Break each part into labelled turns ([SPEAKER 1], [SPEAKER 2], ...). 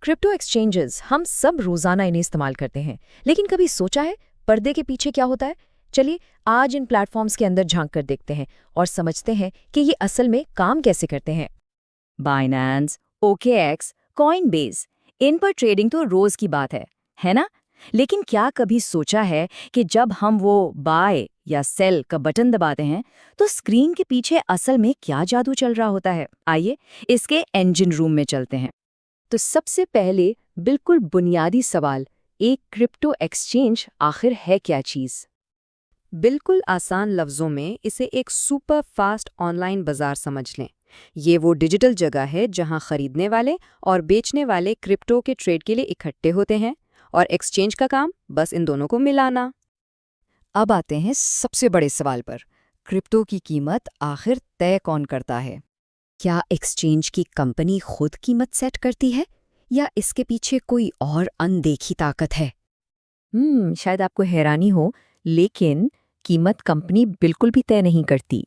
[SPEAKER 1] Crypto exchanges हम सब रोजाना इन्हें इस्तेमाल करते हैं, लेकिन कभी सोचा है पर्दे के पीछे क्या होता है? चलिए आज इन प्लेटफॉर्म्स के अंदर झांक कर देखते हैं और समझते हैं कि ये असल में काम कैसे करते हैं।
[SPEAKER 2] बाइनेंस, OKX, कॉइनबेस, इन पर ट्रेडिंग तो रोज की बात है ना? लेकिन क्या कभी सोचा है कि जब हम वो बाय या सेल का बटन दबाते हैं तो स्क्रीन के पीछे असल में क्या जादू चल रहा होता है? आइए इसके इंजन रूम में चलते हैं।
[SPEAKER 1] तो सबसे पहले बिल्कुल बुनियादी सवाल, एक क्रिप्टो एक्सचेंज आखिर है क्या चीज़? बिल्कुल आसान लफ्ज़ों में इसे एक सुपर फास्ट ऑनलाइन बाजार समझ लें। ये वो डिजिटल जगह है जहां खरीदने वाले और बेचने वाले क्रिप्टो के ट्रेड के लिए इकट्ठे होते हैं और एक्सचेंज का काम बस इन दोनों को मिलाना।
[SPEAKER 2] अब आते हैं सबसे बड़े सवाल पर, क्रिप्टो की कीमत आखिर तय कौन करता है?
[SPEAKER 1] क्या एक्सचेंज की कंपनी खुद कीमत सेट करती है या इसके पीछे कोई और अनदेखी ताकत है? शायद आपको हैरानी हो, लेकिन कीमत कंपनी बिल्कुल भी तय नहीं करती।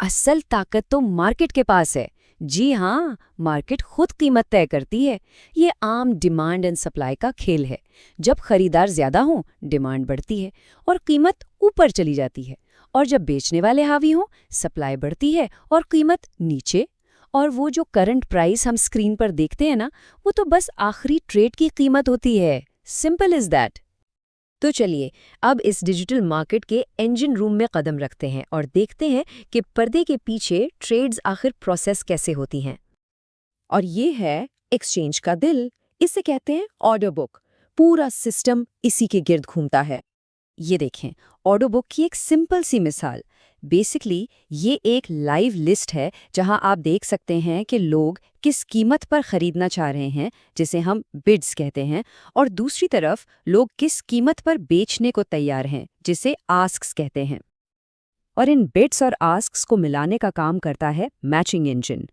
[SPEAKER 1] असल ताकत तो मार्केट के पास है। जी हाँ, मार्केट खुद कीमत तय करती है। ये आम डिमांड एंड सप्लाई का खेल है। जब खरीदार ज्यादा हों, डिमांड बढ़ती है और कीमत ऊपर चली जाती है, और जब बेचने वाले हावी हों, सप्लाई बढ़ती है और कीमत नीचे। और वो जो करंट प्राइस हम स्क्रीन पर देखते हैं ना, वो तो बस आखिरी ट्रेड की कीमत होती है। Simple is that. तो चलिए अब इस डिजिटल मार्केट के इंजन रूम में कदम रखते हैं और देखते हैं कि पर्दे के पीछे ट्रेड्स आखिर प्रोसेस कैसे होती हैं। और ये है एक्सचेंज का दिल, इसे कहते हैं ऑर्डर बुक। पूरा सिस्टम इसी के गिर्द घूमता है। ये देखें, ऑर्डर बुक की एक सिंपल सी मिसाल। बेसिकली ये एक लाइव लिस्ट है जहां आप देख सकते हैं कि लोग किस कीमत पर खरीदना चाह रहे हैं, जिसे हम बिड्स कहते हैं, और दूसरी तरफ लोग किस कीमत पर बेचने को तैयार हैं, जिसे आस्क्स कहते हैं। और इन बिड्स और आस्क्स को मिलाने का काम करता है मैचिंग इंजन।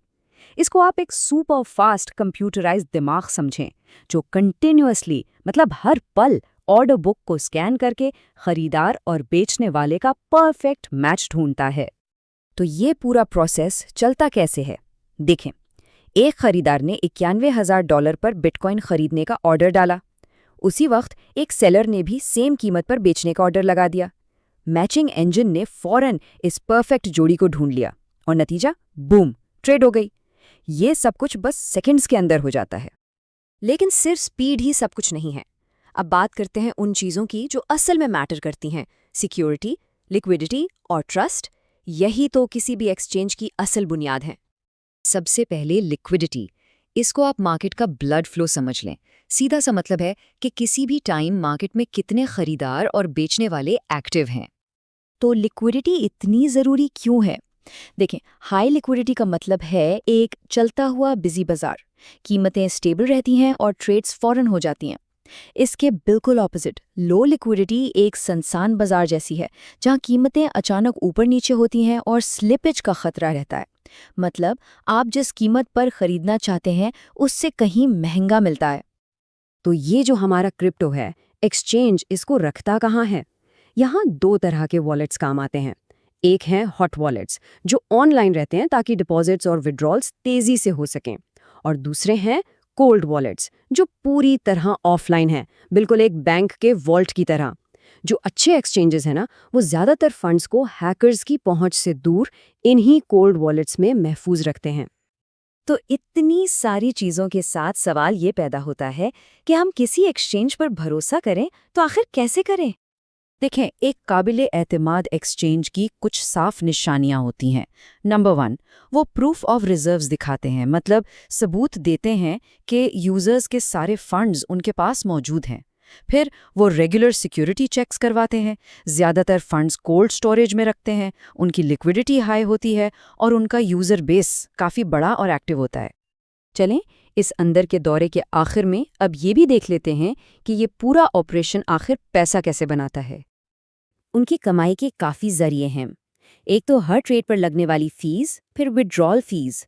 [SPEAKER 1] इसको आप एक सुपर फास्ट कंप्यूटराइज्ड दिमाग समझें, जो कंटिन्यूअसली मतलब हर पल ऑर्डर बुक को स्कैन करके खरीदार और बेचने वाले का परफेक्ट मैच ढूंढता है। तो ये पूरा प्रोसेस चलता कैसे है? देखें, एक खरीदार ने $91,000 पर बिटकॉइन खरीदने का ऑर्डर डाला। उसी वक्त एक सेलर ने भी सेम कीमत पर बेचने का ऑर्डर लगा दिया। मैचिंग इंजन ने फौरन इस परफेक्ट जोड़ी को ढूंढ लिया और नतीजा बूम, ट्रेड हो गई। ये सब कुछ बस सेकंड्स के अंदर हो जाता है। लेकिन सिर्फ स्पीड ही सब कुछ नहीं है। अब बात करते हैं उन चीज़ों की जो असल में मैटर करती हैं। सिक्योरिटी, लिक्विडिटी और ट्रस्ट। यही तो किसी भी एक्सचेंज की असल बुनियाद है। सबसे पहले लिक्विडिटी। इसको आप मार्केट का ब्लड फ्लो समझ लें। सीधा सा मतलब है कि किसी भी टाइम मार्केट में कितने खरीदार और बेचने वाले एक्टिव हैं। तो लिक्विडिटी इतनी ज़रूरी क्यों है? देखें, हाई लिक्विडिटी का मतलब है एक चलता हुआ बिजी बाजार। कीमतें स्टेबल रहती हैं और ट्रेड्स फौरन हो जाती हैं। इसके बिल्कुल ऑपोजिट लो लिक्विडिटी एक सुनसान बाजार जैसी है, जहां कीमतें अचानक ऊपर नीचे होती हैं और स्लिपेज का खतरा रहता है। मतलब आप जिस कीमत पर खरीदना चाहते हैं उससे कहीं महंगा मिलता है। तो ये जो हमारा क्रिप्टो है, एक्सचेंज इसको रखता कहाँ है? यहाँ दो तरह के वॉलेट्स काम आते हैं। एक हैं हॉट वॉलेट्स, जो ऑनलाइन रहते हैं ताकि डिपॉजिट्स और विड्रॉल्स तेजी से हो सकें, और दूसरे हैं कोल्ड वॉलेट्स, जो पूरी तरह ऑफलाइन हैं, बिल्कुल एक बैंक के वॉल्ट की तरह। जो अच्छे एक्सचेंजेस हैं ना, वो ज़्यादातर फंड्स को हैकर्स की पहुंच से दूर इन्हीं कोल्ड वॉलेट्स में महफूज रखते हैं। तो इतनी सारी चीज़ों के साथ सवाल ये पैदा होता है कि हम किसी एक्सचेंज पर भरोसा करें तो आखिर कैसे करें? देखें, एक काबिले एतमाद एक्सचेंज की कुछ साफ निशानियां होती हैं। नंबर 1, वो प्रूफ ऑफ रिजर्व्स दिखाते हैं, मतलब सबूत देते हैं कि यूजर्स के सारे फंड्स उनके पास मौजूद हैं। फिर वो रेगुलर सिक्योरिटी चेक्स करवाते हैं, ज़्यादातर फंड्स कोल्ड स्टोरेज में रखते हैं, उनकी लिक्विडिटी हाई होती है और उनका यूज़र बेस काफ़ी बड़ा और एक्टिव होता है। चलें, इस अंदर के दौरे के आखिर में अब ये भी देख लेते हैं कि ये पूरा ऑपरेशन आखिर पैसा कैसे बनाता है। उनकी कमाई के काफ़ी जरिए हैं। एक तो हर ट्रेड पर लगने वाली फीस, फिर विड्रॉल फीस,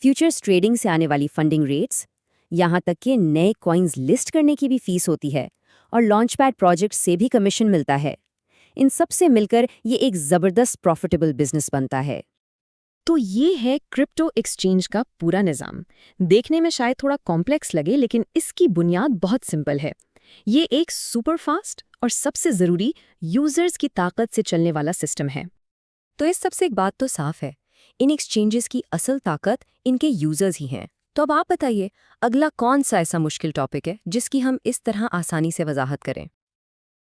[SPEAKER 1] फ्यूचर्स ट्रेडिंग से आने वाली फंडिंग रेट्स, यहाँ तक कि नए कॉइन्स लिस्ट करने की भी फीस होती है, और लॉन्चपैड प्रोजेक्ट से भी कमीशन मिलता है। इन सब से मिलकर ये एक ज़बरदस्त प्रॉफिटेबल बिजनेस बनता है।
[SPEAKER 3] तो ये है क्रिप्टो एक्सचेंज का पूरा निज़ाम। देखने में शायद थोड़ा कॉम्प्लेक्स लगे, लेकिन इसकी बुनियाद बहुत सिंपल है। ये एक सुपर फास्ट और सबसे ज़रूरी यूजर्स की ताकत से चलने वाला सिस्टम है।
[SPEAKER 2] तो इस सबसे एक बात तो साफ है, इन एक्सचेंजेस की असल ताकत इनके यूजर्स ही हैं। तो अब आप बताइए, अगला कौन सा ऐसा मुश्किल टॉपिक है जिसकी हम इस तरह आसानी से वजाहत करें?